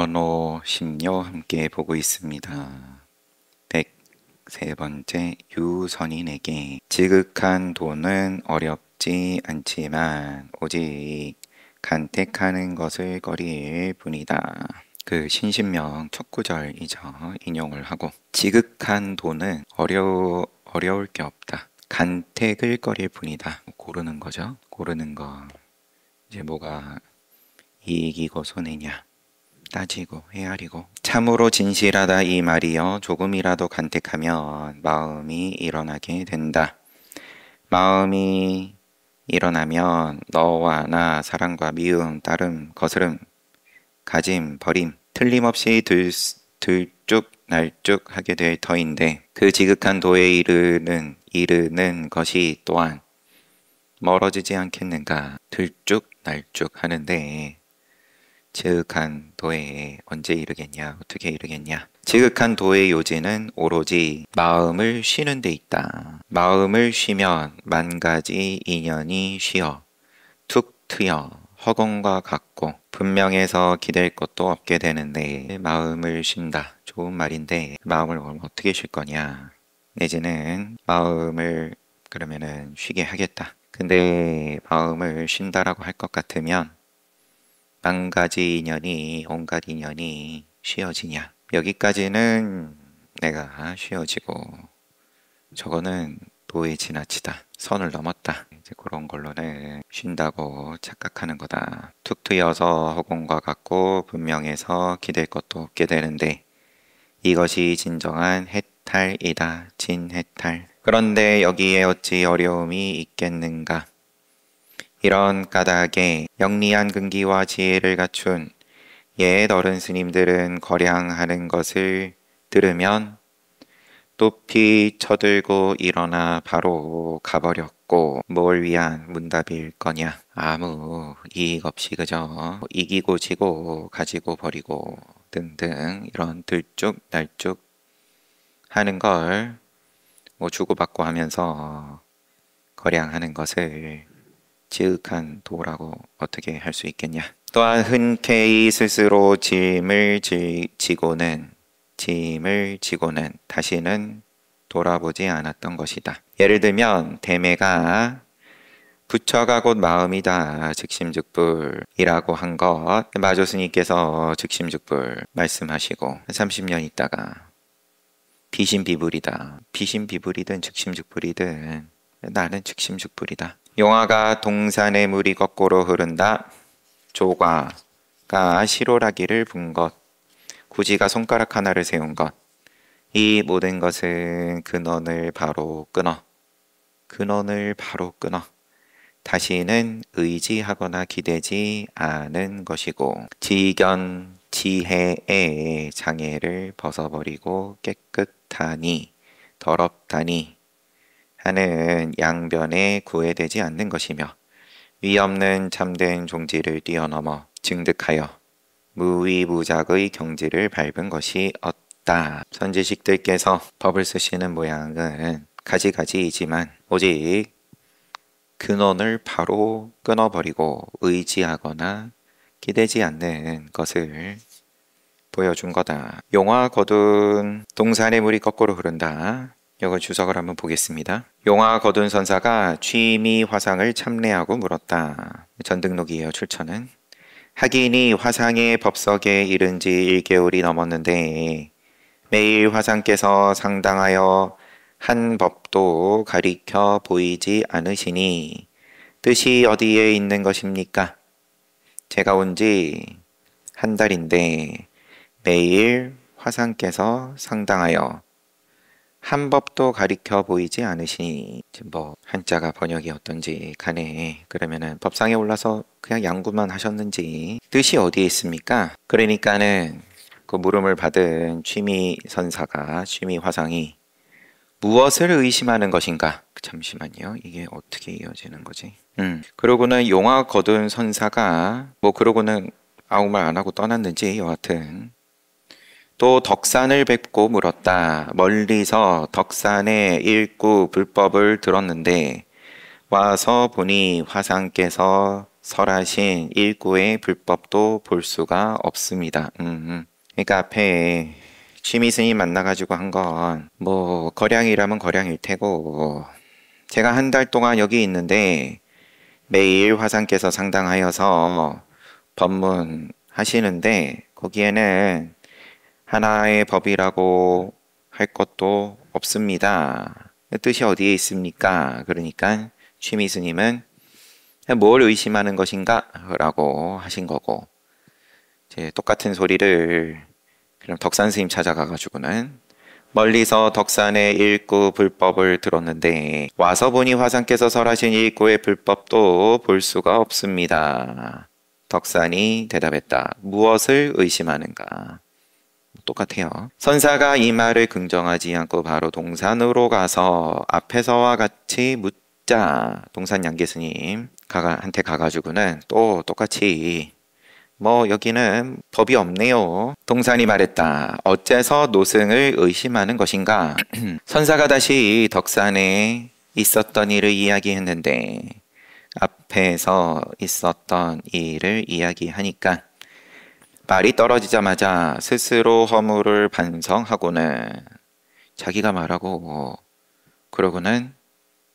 연호 심요 함께 보고 있습니다. 103번째 유선인에게 지극한 도는 어렵지 않지만 오직 간택하는 것을 꺼릴 뿐이다. 그 신신명 첫 구절이죠. 인용을 하고 지극한 도는 어려울 게 없다. 간택을 꺼릴 뿐이다. 고르는 거죠. 고르는 거. 이제 뭐가 이익이고 손해냐 따지고 헤아리고 참으로 진실하다 이 말이여 조금이라도 간택하면 마음이 일어나게 된다. 마음이 일어나면 너와 나 사랑과 미움, 따름, 거스름, 가짐, 버림 틀림없이 들쭉 날쭉 하게 될 터인데 그 지극한 도에 이르는 것이 또한 멀어지지 않겠는가. 들쭉 날쭉 하는데 지극한 도에 언제 이르겠냐, 어떻게 이르겠냐. 지극한 도의 요지는 오로지 마음을 쉬는 데 있다. 마음을 쉬면 만 가지 인연이 쉬어 툭 트여 허공과 같고 분명해서 기댈 것도 없게 되는데 마음을 쉰다. 좋은 말인데 마음을 어떻게 쉴 거냐. 내지는 마음을 그러면은 쉬게 하겠다. 근데 마음을 쉰다라고 할 것 같으면 만 가지 인연이 온갖 인연이 쉬어지냐. 여기까지는 내가 쉬어지고 저거는 도에 지나치다. 선을 넘었다. 이제 그런 걸로는 쉰다고 착각하는 거다. 툭 트여서 허공과 같고 분명해서 기댈 것도 없게 되는데 이것이 진정한 해탈이다. 진해탈. 그런데 여기에 어찌 어려움이 있겠는가. 이런 까닭에 영리한 근기와 지혜를 갖춘 옛 어른 스님들은 거량하는 것을 들으면 높이 쳐들고 일어나 바로 가버렸고 뭘 위한 문답일 거냐. 아무 이익 없이 그저 이기고 지고 가지고 버리고 등등 이런 들쭉 날쭉 하는 걸 뭐 주고받고 하면서 거량하는 것을 지극한 도라고 어떻게 할 수 있겠냐. 또한 흔쾌히 스스로 짐을 지고는 다시는 돌아보지 않았던 것이다. 예를 들면 대매가 부처가 곧 마음이다. 즉심즉불이라고 한 것 마조 스님께서 즉심즉불 말씀하시고 30년 있다가 비신비불이다. 비신비불이든 즉심즉불이든 나는 즉심즉불이다. 용화가 동산의 물이 거꾸로 흐른다. 조과가 시로라기를 분 것. 구지가 손가락 하나를 세운 것. 이 모든 것은 근원을 바로 끊어. 다시는 의지하거나 기대지 않은 것이고 지견, 지혜의 장애를 벗어버리고 깨끗하니 더럽다니 하는 양변에 구애되지 않는 것이며 위없는 참된 종지를 뛰어넘어 증득하여 무위무작의 경지를 밟은 것이 없다. 선지식들께서 법을 쓰시는 모양은 가지가지이지만 오직 근원을 바로 끊어버리고 의지하거나 기대지 않는 것을 보여준 거다. 용화 거둔 동산의 물이 거꾸로 흐른다. 이거 주석을 한번 보겠습니다. 용화 거둔 선사가 취미 화상을 참례하고 물었다. 전등록이에요. 출처는. 하긴이 화상의 법석에 이른 지 1개월이 넘었는데 매일 화상께서 상당하여 한 법도 가리켜 보이지 않으시니 뜻이 어디에 있는 것입니까? 제가 온 지 한 달인데 매일 화상께서 상당하여 한 법도 가리켜 보이지 않으시니 뭐 한자가 번역이 어떤지 간에 그러면은 법상에 올라서 그냥 양구만 하셨는지 뜻이 어디에 있습니까? 그러니까는 그 물음을 받은 취미 선사가 취미 화상이 무엇을 의심하는 것인가? 잠시만요. 이게 어떻게 이어지는 거지? 그러고는 용화 거둔 선사가 뭐 그러고는 아무 말 안 하고 떠났는지 여하튼 또 덕산을 뵙고 물었다. 멀리서 덕산의 일구 불법을 들었는데 와서 보니 화상께서 설하신 일구의 불법도 볼 수가 없습니다. 그러니까 앞에 취미 스님 만나가지고 한 건 뭐 거량이라면 거량일 테고, 제가 한 달 동안 여기 있는데 매일 화상께서 상당하여서 법문 하시는데 거기에는 하나의 법이라고 할 것도 없습니다. 뜻이 어디에 있습니까? 그러니까 취미 스님은 뭘 의심하는 것인가? 라고 하신 거고, 이제 똑같은 소리를 그럼 덕산 스님 찾아가가지고는 멀리서 덕산의 일구 불법을 들었는데 와서 보니 화상께서 설하신 일구의 불법도 볼 수가 없습니다. 덕산이 대답했다. 무엇을 의심하는가? 똑같아요. 선사가 이 말을 긍정하지 않고 바로 동산으로 가서 앞에서와 같이 묻자. 동산 양계스님 한테 가가지고는 또 똑같이 뭐 여기는 법이 없네요. 동산이 말했다. 어째서 노승을 의심하는 것인가? 선사가 다시 덕산에 있었던 일을 이야기했는데 앞에서 있었던 일을 이야기하니까 말이 떨어지자마자 스스로 허물을 반성하고는 자기가 말하고 그러고는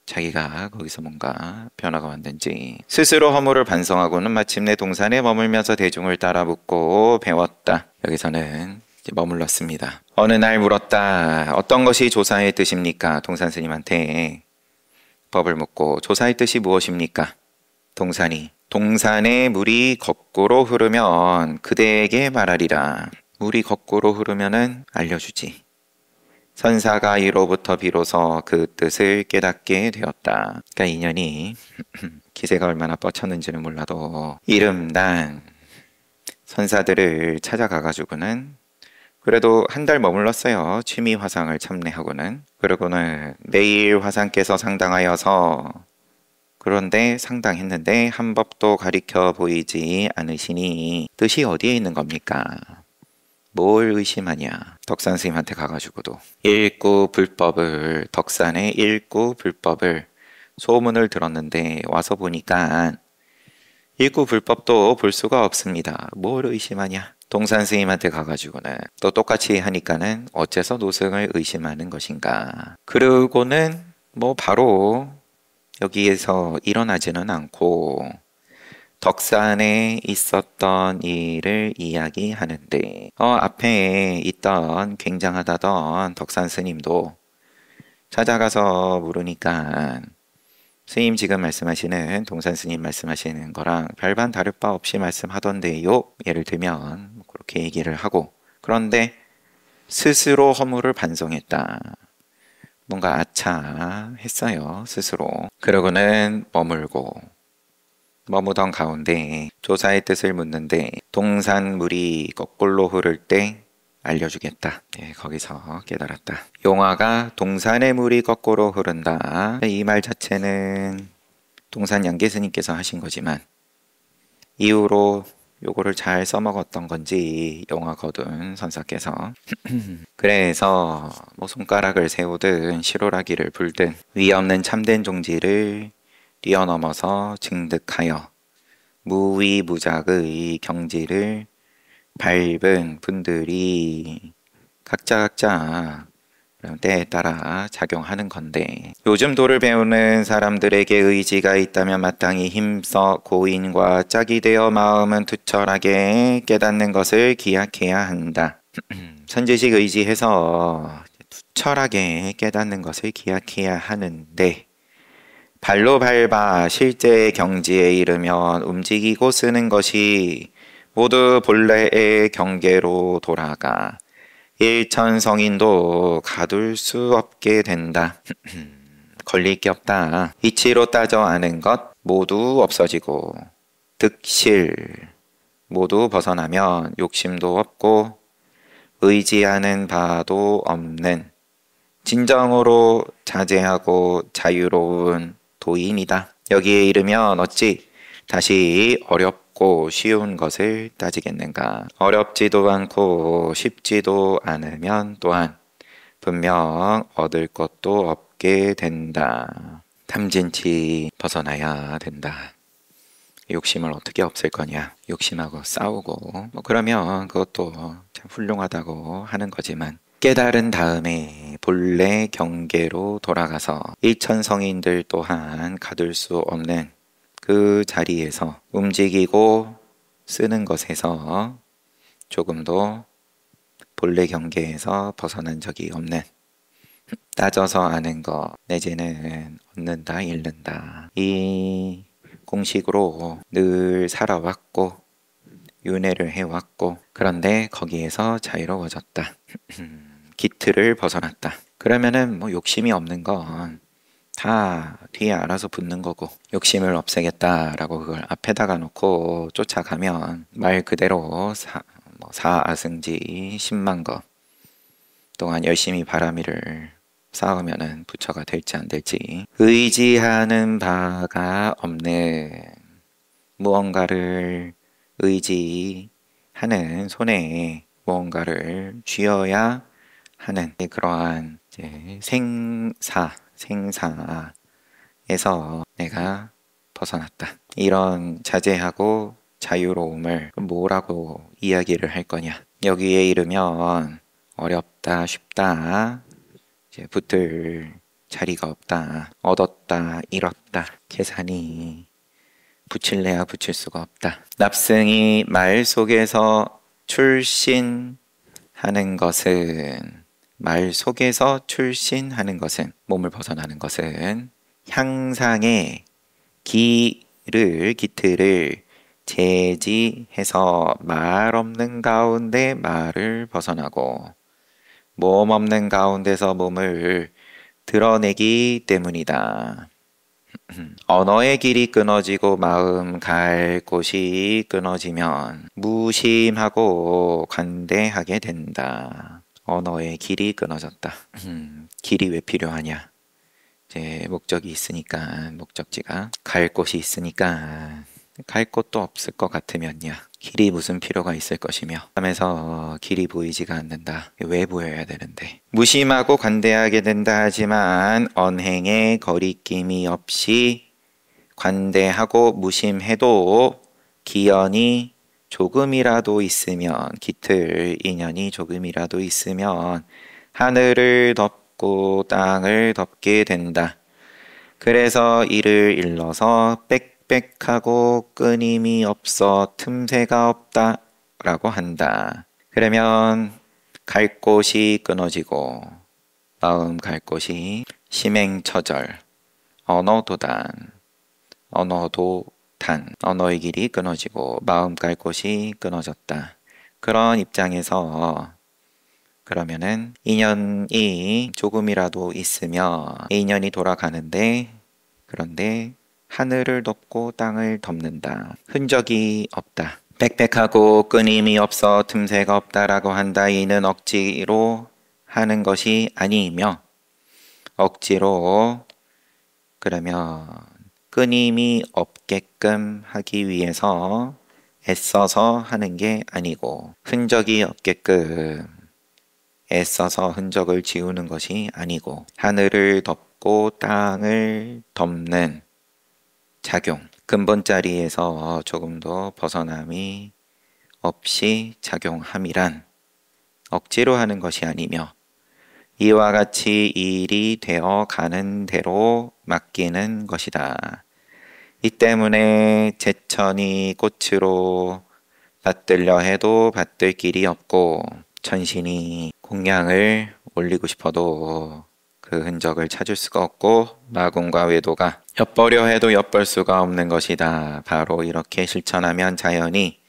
자기가 거기서 뭔가 변화가 왔는지 스스로 허물을 반성하고는 마침내 동산에 머물면서 대중을 따라 묻고 배웠다. 여기서는 이제 머물렀습니다. 어느 날 물었다. 어떤 것이 조사의 뜻입니까? 동산 스님한테 법을 묻고 조사의 뜻이 무엇입니까? 동산이 동산의 물이 거꾸로 흐르면 그대에게 말하리라. 물이 거꾸로 흐르면은 알려주지. 선사가 이로부터 비로소 그 뜻을 깨닫게 되었다. 그러니까 인연이 기세가 얼마나 뻗쳤는지는 몰라도 이름난 선사들을 찾아가가지고는 그래도 한 달 머물렀어요. 취미 화상을 참례하고는. 그러고는 매일 화상께서 상당하여서 그런데 상당했는데 한 법도 가리켜 보이지 않으시니 뜻이 어디에 있는 겁니까? 뭘 의심하냐? 덕산 스님한테 가가지고도 일구 불법을 덕산의 일구 불법을 소문을 들었는데 와서 보니까 일구 불법도 볼 수가 없습니다. 뭘 의심하냐? 동산 스님한테 가가지고는 또 똑같이 하니까는 어째서 노승을 의심하는 것인가? 그러고는 뭐 바로 여기에서 일어나지는 않고 덕산에 있었던 일을 이야기하는데 앞에 있던 굉장하다던 덕산 스님도 찾아가서 물으니까 스님 지금 말씀하시는 동산 스님 말씀하시는 거랑 별반 다를 바 없이 말씀하던데요. 예를 들면 그렇게 얘기를 하고 그런데 스스로 허물을 반성했다. 뭔가 아차 했어요. 스스로. 그러고는 머무던 가운데 조사의 뜻을 묻는데 동산물이 거꾸로 흐를 때 알려주겠다. 거기서 깨달았다. 용화가 동산의 물이 거꾸로 흐른다. 이 말 자체는 동산 양계스님께서 하신 거지만 이후로 요거를 잘 써먹었던 건지 용화 거둔 선사께서 그래서 뭐 손가락을 세우든 시로라기를 불든 위 없는 참된 종지를 뛰어넘어서 증득하여 무위무작의 경지를 밟은 분들이 각자 때에 따라 작용하는 건데 요즘 도를 배우는 사람들에게 의지가 있다면 마땅히 힘써 고인과 짝이 되어 마음은 투철하게 깨닫는 것을 기약해야 한다. 선지식 의지해서 투철하게 깨닫는 것을 기약해야 하는데 발로 밟아 실제의 경지에 이르면 움직이고 쓰는 것이 모두 본래의 경계로 돌아가 일천성인도 가둘 수 없게 된다. 걸릴 게 없다. 이치로 따져 아는 것 모두 없어지고 득실 모두 벗어나면 욕심도 없고 의지하는 바도 없는 진정으로 자제하고 자유로운 도인이다. 여기에 이르면 어찌 다시 어렵고 쉬운 것을 따지겠는가. 어렵지도 않고 쉽지도 않으면 또한 분명 얻을 것도 없게 된다. 탐진치 벗어나야 된다. 욕심을 어떻게 없앨 거냐? 욕심하고 싸우고 뭐 그러면 그것도 참 훌륭하다고 하는 거지만 깨달은 다음에 본래 경계로 돌아가서 일천성인들 또한 가둘 수 없는 그 자리에서 움직이고 쓰는 것에서 조금도 본래 경계에서 벗어난 적이 없는, 따져서 아는 것 내지는 얻는다 잃는다 이 공식으로 늘 살아왔고 윤회를 해왔고, 그런데 거기에서 자유로워졌다. 기틀을 벗어났다. 그러면은 뭐 욕심이 없는 건 다 뒤에 알아서 붙는 거고, 욕심을 없애겠다라고 그걸 앞에다가 놓고 쫓아가면 말 그대로 사아승지 10만 거 동안 열심히 바람이를 쌓으면은 부처가 될지 안 될지, 의지하는 바가 없는 무언가를 의지하는 손에 무언가를 쥐어야 하는 그러한 이제 생사에서 내가 벗어났다. 이런 자제하고 자유로움을 뭐라고 이야기를 할 거냐? 여기에 이르면 어렵다, 쉽다, 이제 붙을 자리가 없다, 얻었다, 잃었다, 계산이 붙일래야 붙일 수가 없다. 납승이 말 속에서 출신하는 것은, 말 속에서 출신하는 것은, 몸을 벗어나는 것은 향상의 기틀을 제지해서 말 없는 가운데 말을 벗어나고 몸 없는 가운데서 몸을 드러내기 때문이다. 언어의 길이 끊어지고 마음 갈 곳이 끊어지면 무심하고 관대하게 된다. 언어의 길이 끊어졌다. 길이 왜 필요하냐? 이제 목적이 있으니까, 목적지가 갈 곳이 있으니까. 갈 곳도 없을 것 같으면요, 길이 무슨 필요가 있을 것이며 하면서 길이 보이지가 않는다. 왜 보여야 되는데? 무심하고 관대하게 된다 하지만 언행에 거리낌이 없이 관대하고 무심해도 기연이 조금이라도 있으면, 기틀 인연이 조금이라도 있으면 하늘을 덮고 땅을 덮게 된다. 그래서 이를 일러서 빽빽하고 끊임이 없어 틈새가 없다 라고 한다. 그러면 갈 곳이 끊어지고 마음 갈 곳이 심행처절, 언어도단, 언어의 길이 끊어지고 마음 갈 곳이 끊어졌다. 그런 입장에서 그러면은 인연이 조금이라도 있으며 인연이 돌아가는데, 그런데 하늘을 덮고 땅을 덮는다. 흔적이 없다. 빽빽하고 끊임이 없어 틈새가 없다라고 한다. 이는 억지로 하는 것이 아니며, 억지로 그러면 끊임이 없게끔 하기 위해서 애써서 하는 게 아니고, 흔적이 없게끔 애써서 흔적을 지우는 것이 아니고, 하늘을 덮고 땅을 덮는 작용, 근본 자리에서 조금 더 벗어남이 없이 작용함이란 억지로 하는 것이 아니며 이와 같이 일이 되어 가는 대로 맡기는 것이다. 이 때문에 제천이 꽃으로 받들려 해도 받들 길이 없고, 천신이 공양을 올리고 싶어도 그 흔적을 찾을 수가 없고, 마군과 외도가 엿보려 해도 엿볼 수가 없는 것이다. 바로 이렇게 실천하면 자연히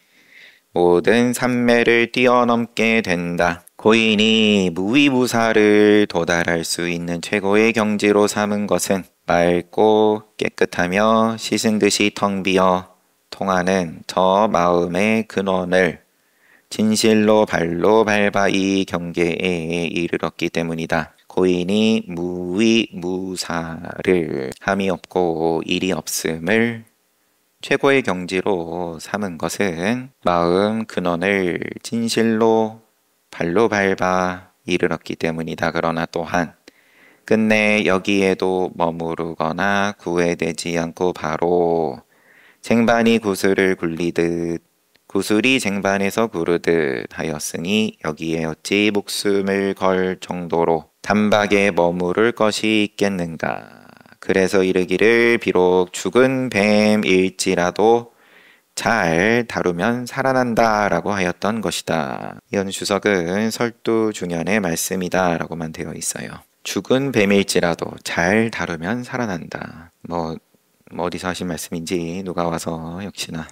모든 삼매를 뛰어넘게 된다. 고인이 무위무사를 도달할 수 있는 최고의 경지로 삼은 것은 맑고 깨끗하며 씻은 듯이 텅 비어 통하는 저 마음의 근원을 진실로 발로 밟아 이 경계에 이르렀기 때문이다. 고인이 무위무사를 함이 없고 일이 없음을 최고의 경지로 삼은 것은 마음 근원을 진실로 발로 밟아 이르렀기 때문이다. 그러나 또한 끝내 여기에도 머무르거나 구애되지 않고 바로 쟁반이 구슬을 굴리듯 구슬이 쟁반에서 구르듯 하였으니 여기에 어찌 목숨을 걸 정도로 단박에 머무를 것이 있겠는가. 그래서 이르기를 비록 죽은 뱀일지라도 잘 다루면 살아난다 라고 하였던 것이다. 이건 주석은 설두중연의 말씀이다 라고만 되어 있어요. 죽은 뱀일지라도 잘 다루면 살아난다. 뭐 어디서 하신 말씀인지 누가 와서 역시나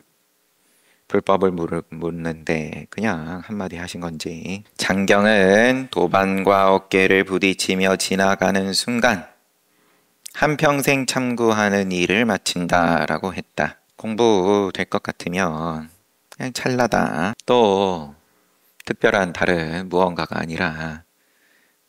불법을 묻는데 그냥 한마디 하신 건지. 장경은 도반과 어깨를 부딪히며 지나가는 순간 한평생 참구하는 일을 마친다 라고 했다. 공부 될 것 같으면 그냥 찰나다. 또 특별한 다른 무언가가 아니라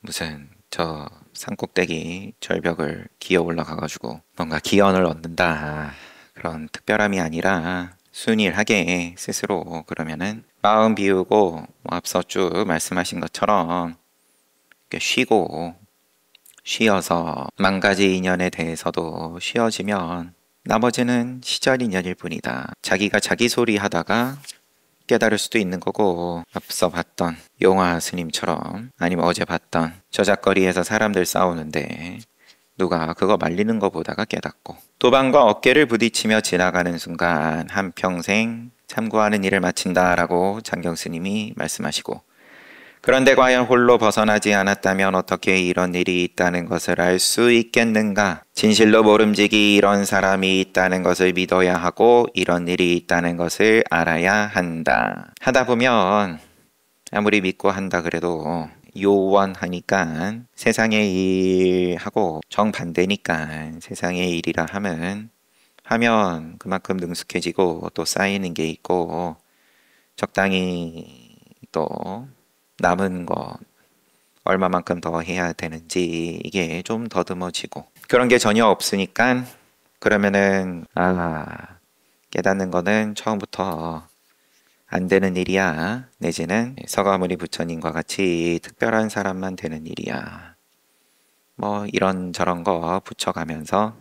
무슨 저 산꼭대기 절벽을 기어 올라가가지고 뭔가 기원을 얻는다. 그런 특별함이 아니라 순일하게 스스로 그러면은 마음 비우고 앞서 쭉 말씀하신 것처럼 이렇게 쉬어서 만 가지 인연에 대해서도 쉬어지면 나머지는 시절 인연일 뿐이다. 자기가 자기 소리 하다가 깨달을 수도 있는 거고, 앞서 봤던 용화 스님처럼, 아니면 어제 봤던 저작거리에서 사람들 싸우는데 누가 그거 말리는 거 보다가 깨닫고, 도방과 어깨를 부딪히며 지나가는 순간 한평생 참고하는 일을 마친다 라고 장경 스님이 말씀하시고, 그런데 과연 홀로 벗어나지 않았다면 어떻게 이런 일이 있다는 것을 알 수 있겠는가? 진실로 모름지기 이런 사람이 있다는 것을 믿어야 하고 이런 일이 있다는 것을 알아야 한다. 하다 보면 아무리 믿고 한다 그래도 요원하니까 세상의 일하고 정반대니까 세상의 일이라 하면 그만큼 능숙해지고 또 쌓이는 게 있고 적당히 또 남은 거 얼마만큼 더 해야 되는지 이게 좀 더듬어지고 그런 게 전혀 없으니까 그러면은 깨닫는 거는 처음부터 안 되는 일이야. 내지는 서가모니 부처님과 같이 특별한 사람만 되는 일이야. 뭐 이런저런 거 붙여가면서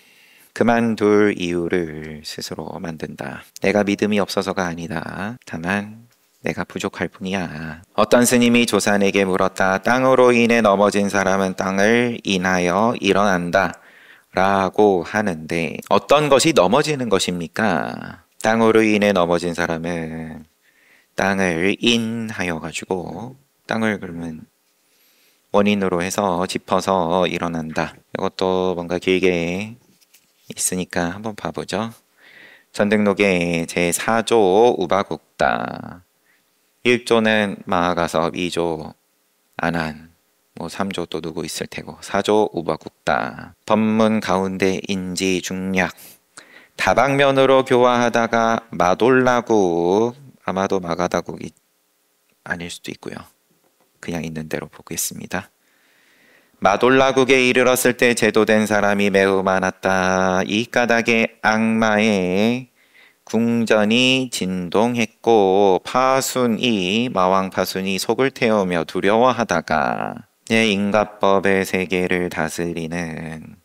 그만둘 이유를 스스로 만든다. 내가 믿음이 없어서가 아니다. 다만 내가 부족할 뿐이야. 어떤 스님이 조산에게 물었다. 땅으로 인해 넘어진 사람은 땅을 인하여 일어난다 라고 하는데 어떤 것이 넘어지는 것입니까? 땅으로 인해 넘어진 사람은 땅을 인하여 가지고 땅을 그러면 원인으로 해서 짚어서 일어난다. 이것도 뭔가 길게 있으니까 한번 봐보죠. 전등록의 제4조 우바국다. 1조는 마하가섭, 2조 안한, 3조 또 누구 있을 테고 4조 우바국다. 법문 가운데 인지 중략 다방면으로 교화하다가 마돌라국, 아마도 마가다국이 아닐 수도 있고요. 그냥 있는 대로 보겠습니다. 마돌라국에 이르렀을 때 제도된 사람이 매우 많았다. 이 까닭에 악마의 궁전이 진동했고 마왕 파순이 속을 태우며 두려워하다가 인가법의 세계를 다스리는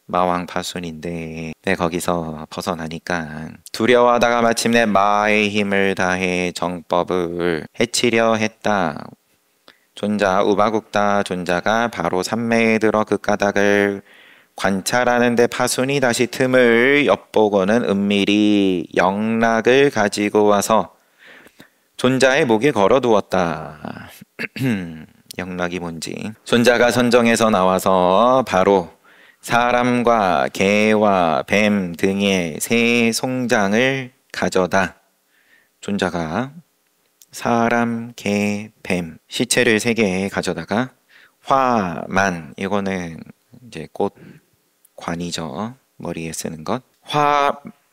마왕 파순인데 거기서 벗어나니까 두려워하다가 마침내 마의 힘을 다해 정법을 해치려 했다. 존자 우바국다 존자가 바로 산매에 들어 그 까닭을 관찰하는데 파순이 다시 틈을 엿보고는 은밀히 영락을 가지고 와서 존자의 목에 걸어두었다. 영락이 뭔지. 존자가 선정에서 나와서 바로 사람과 개와 뱀 등의 새 송장을 가져다. 존자가 사람, 개, 뱀 시체를 3개 가져다가 화만, 이거는 이제 꽃관이죠. 머리에 쓰는 것.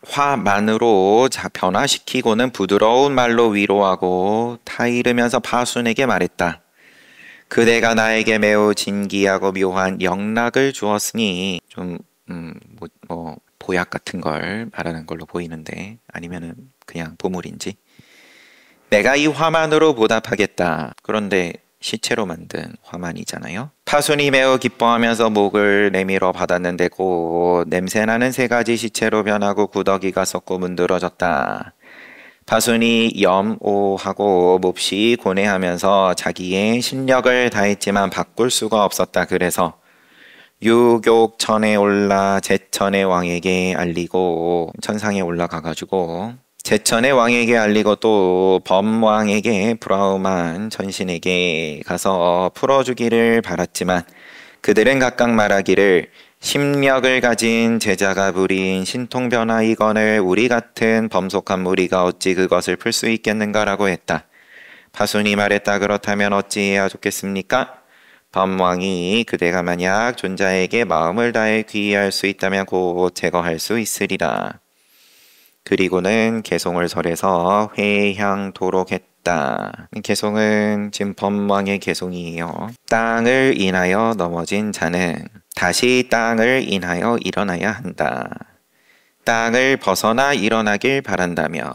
화만으로 변화시키고는 부드러운 말로 위로하고 타이르면서 파순에게 말했다. 그대가 나에게 매우 진기하고 묘한 영락을 주었으니 좀 보약 같은 걸 말하는 걸로 보이는데 아니면은 그냥 보물인지 내가 이 화만으로 보답하겠다. 그런데 시체로 만든 화만이잖아요. 파순이 매우 기뻐하면서 목을 내밀어 받았는데 곧 냄새나는 세 가지 시체로 변하고 구더기가 썩고 문드러졌다. 파순이 염오하고 몹시 고뇌하면서 자기의 신력을 다했지만 바꿀 수가 없었다. 그래서 유욕천에 올라 제천의 왕에게 알리고 천상에 올라가가지고 제천의 왕에게 알리고 또 범왕에게 브라우만 전신에게 가서 풀어주기를 바랐지만 그들은 각각 말하기를 심력을 가진 제자가 부린 신통변화이건을 우리 같은 범속한 무리가 어찌 그것을 풀 수 있겠는가라고 했다. 파순이 말했다. 그렇다면 어찌해야 좋겠습니까? 범왕이 그대가 만약 존자에게 마음을 다해 귀의할 수 있다면 곧 제거할 수 있으리라. 그리고는 개송을 설해서 회향토록 했다. 개송은 지금 범왕의 개송이에요. 땅을 인하여 넘어진 자는 다시 땅을 인하여 일어나야 한다. 땅을 벗어나 일어나길 바란다면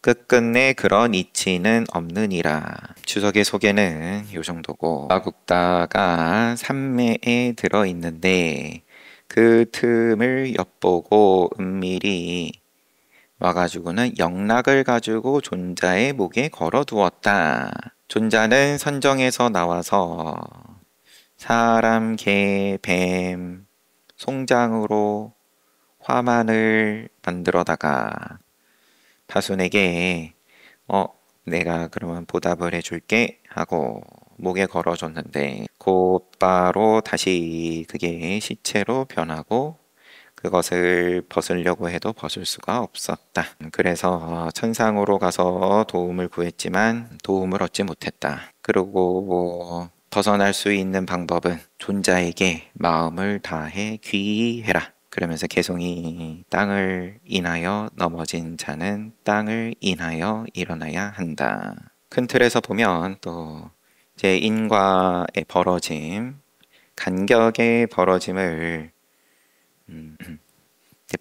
끝끝내 그런 이치는 없느니라. 주석의 소개는 요 정도고 마국다가 삼매에 들어있는데 그 틈을 엿보고 은밀히 와가지고는 영락을 가지고 존자의 목에 걸어두었다. 존자는 선정에서 나와서 사람, 개, 뱀, 송장으로 화만을 만들어다가 파순에게 내가 그러면 보답을 해줄게 하고 목에 걸어줬는데 곧바로 다시 그게 시체로 변하고 그것을 벗으려고 해도 벗을 수가 없었다. 그래서 천상으로 가서 도움을 구했지만 도움을 얻지 못했다. 그리고 벗어날 수 있는 방법은 존자에게 마음을 다해 귀의해라. 그러면서 개송이 땅을 인하여 넘어진 자는 땅을 인하여 일어나야 한다. 큰 틀에서 보면 또 이제 인과의 벌어짐, 간격의 벌어짐을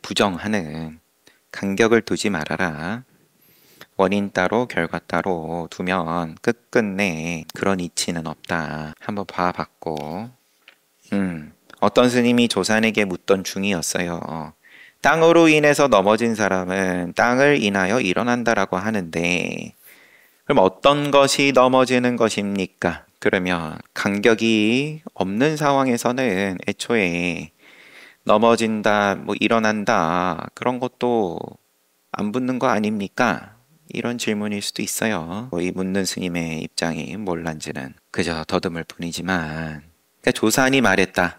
부정하는 간격을 두지 말아라. 원인 따로 결과 따로 두면 끝끝내 그런 이치는 없다. 한번 봐봤고 어떤 스님이 조산에게 묻던 중이었어요. 땅으로 인해서 넘어진 사람은 땅을 인하여 일어난다라고 하는데 그럼 어떤 것이 넘어지는 것입니까? 그러면 간격이 없는 상황에서는 애초에 넘어진다, 일어난다 그런 것도 안 붙는 거 아닙니까? 이런 질문일 수도 있어요. 이 묻는 스님의 입장이 뭘란지는 그저 더듬을 뿐이지만 그러니까 조산이 말했다.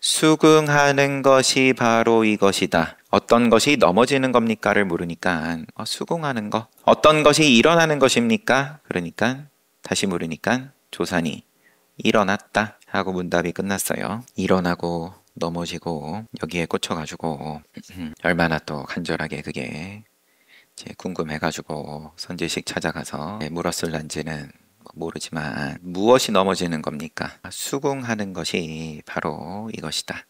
수긍하는 것이 바로 이것이다. 어떤 것이 넘어지는 겁니까를 물으니까 수긍하는 거. 어떤 것이 일어나는 것입니까? 그러니까 다시 물으니까 조산이 일어났다 하고 문답이 끝났어요. 일어나고 넘어지고 여기에 꽂혀가지고 얼마나 또 간절하게 그게 이제 궁금해가지고 선지식 찾아가서 물었을란지는 모르지만 무엇이 넘어지는 겁니까? 수긍하는 것이 바로 이것이다.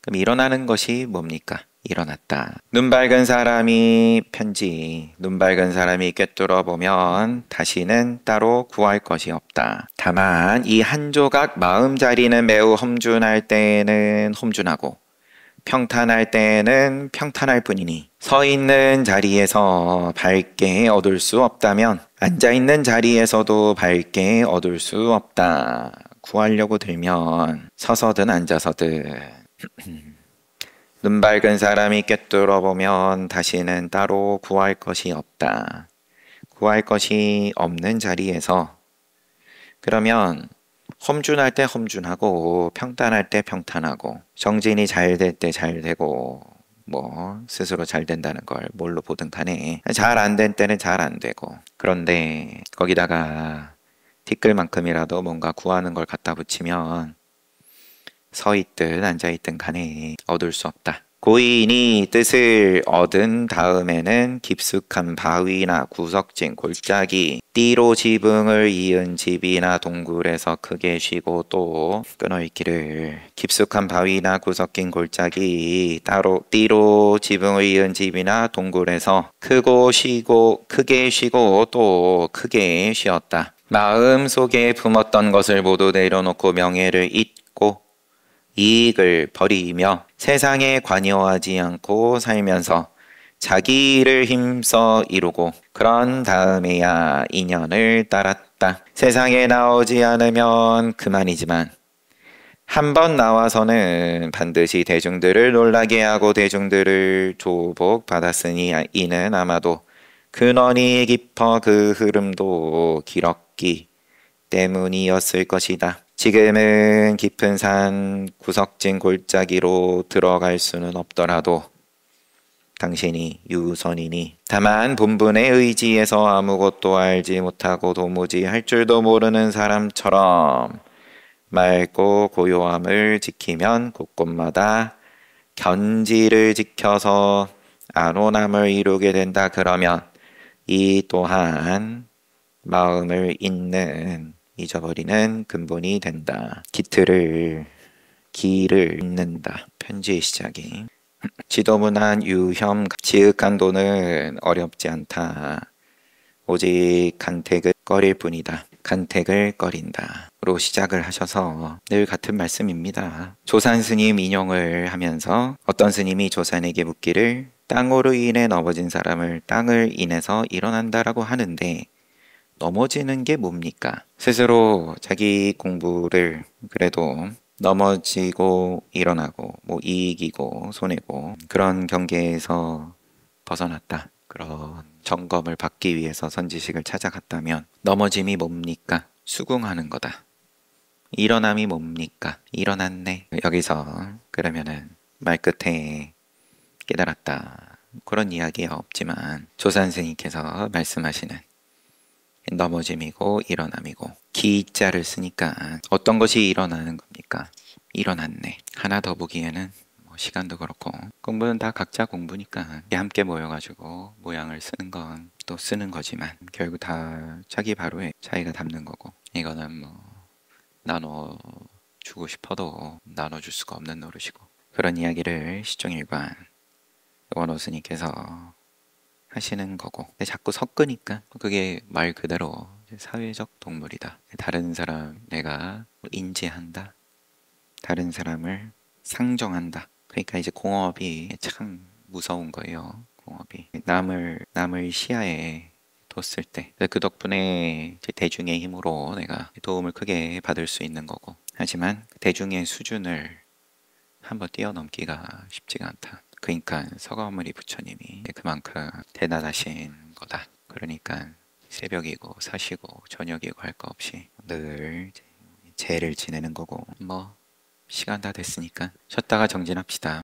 그럼 일어나는 것이 뭡니까? 일어났다. 눈 밝은 사람이 편지, 눈 밝은 사람이 꿰뚫어 보면 다시는 따로 구할 것이 없다. 다만 이 한 조각 마음자리는 매우 험준할 때에는 험준하고 평탄할 때에는 평탄할 뿐이니 서 있는 자리에서 밝게 얻을 수 없다면 앉아 있는 자리에서도 밝게 얻을 수 없다. 구하려고 들면 서서든 앉아서든 눈 밝은 사람이 꿰뚫어 보면 다시는 따로 구할 것이 없다. 구할 것이 없는 자리에서 그러면 험준할 때 험준하고 평탄할 때 평탄하고 정진이 잘 될 때 잘 되고 스스로 잘 된다는 걸 뭘로 보든 간에 잘 안 된 때는 잘 안 되고 그런데 거기다가 티끌만큼이라도 뭔가 구하는 걸 갖다 붙이면 서 있든 앉아 있든 간에 얻을 수 없다. 고인이 뜻을 얻은 다음에는 깊숙한 바위나 구석진 골짜기, 띠로 지붕을 이은 집이나 동굴에서 크게 쉬고 또 끊어있기를 깊숙한 바위나 구석진 골짜기, 띠로 지붕을 이은 집이나 동굴에서 크게 쉬고 또 크게 쉬었다. 마음 속에 품었던 것을 모두 내려놓고 명예를 잊고 이익을 버리며 세상에 관여하지 않고 살면서 자기를 힘써 이루고 그런 다음에야 인연을 따랐다. 세상에 나오지 않으면 그만이지만 한 번 나와서는 반드시 대중들을 놀라게 하고 대중들을 조복받았으니 이는 아마도 근원이 깊어 그 흐름도 길었기 때문이었을 것이다. 지금은 깊은 산 구석진 골짜기로 들어갈 수는 없더라도 당신이 유선이니 다만 본분의 의지에서 아무것도 알지 못하고 도무지 할 줄도 모르는 사람처럼 맑고 고요함을 지키면 곳곳마다 견지를 지켜서 안온함을 이루게 된다. 그러면 이 또한 마음을 잊어버리는 근본이 된다. 기를 잇는다. 편지의 시작이 지도문안 유혐 지읒간도는 어렵지 않다. 오직 간택을 꺼릴 뿐이다. 간택을 꺼린다. 로 시작을 하셔서 늘 같은 말씀입니다. 조산 스님 인용을 하면서 어떤 스님이 조산에게 묻기를 땅으로 인해 넘어진 사람을 땅을 인해서 일어난다라고 하는데 넘어지는 게 뭡니까? 스스로 자기 공부를 그래도 넘어지고 일어나고 뭐 이익이고 손해고 그런 경계에서 벗어났다. 그런 점검을 받기 위해서 선지식을 찾아갔다면 넘어짐이 뭡니까? 수긍하는 거다. 일어남이 뭡니까? 일어났네. 여기서 그러면은 말끝에 깨달았다. 그런 이야기가 없지만 조산 스님께서 말씀하시는 넘어짐이고 일어남이고 기자를 쓰니까 어떤 것이 일어나는 겁니까? 일어났네. 하나 더 보기에는 뭐 시간도 그렇고 공부는 다 각자 공부니까 함께 모여가지고 모양을 쓰는 건 또 쓰는 거지만 결국 다 자기 바로에 자기가 담는 거고 이거는 뭐 나눠주고 싶어도 나눠줄 수가 없는 노릇이고 그런 이야기를 시종일관 원호스님께서 하시는 거고 근데 자꾸 섞으니까 그게 말 그대로 사회적 동물이다. 다른 사람 내가 인지한다. 다른 사람을 상정한다. 그러니까 이제 공업이 참 무서운 거예요. 공업이 남을 시야에 뒀을 때 그 덕분에 이제 대중의 힘으로 내가 도움을 크게 받을 수 있는 거고 하지만 대중의 수준을 한번 뛰어넘기가 쉽지가 않다. 그러니까 서가모니 부처님이 그만큼 대단하신 거다. 그러니까 새벽이고 사시고 저녁이고 할 거 없이 늘 제를 지내는 거고 뭐 시간 다 됐으니까 쉬었다가 정진합시다.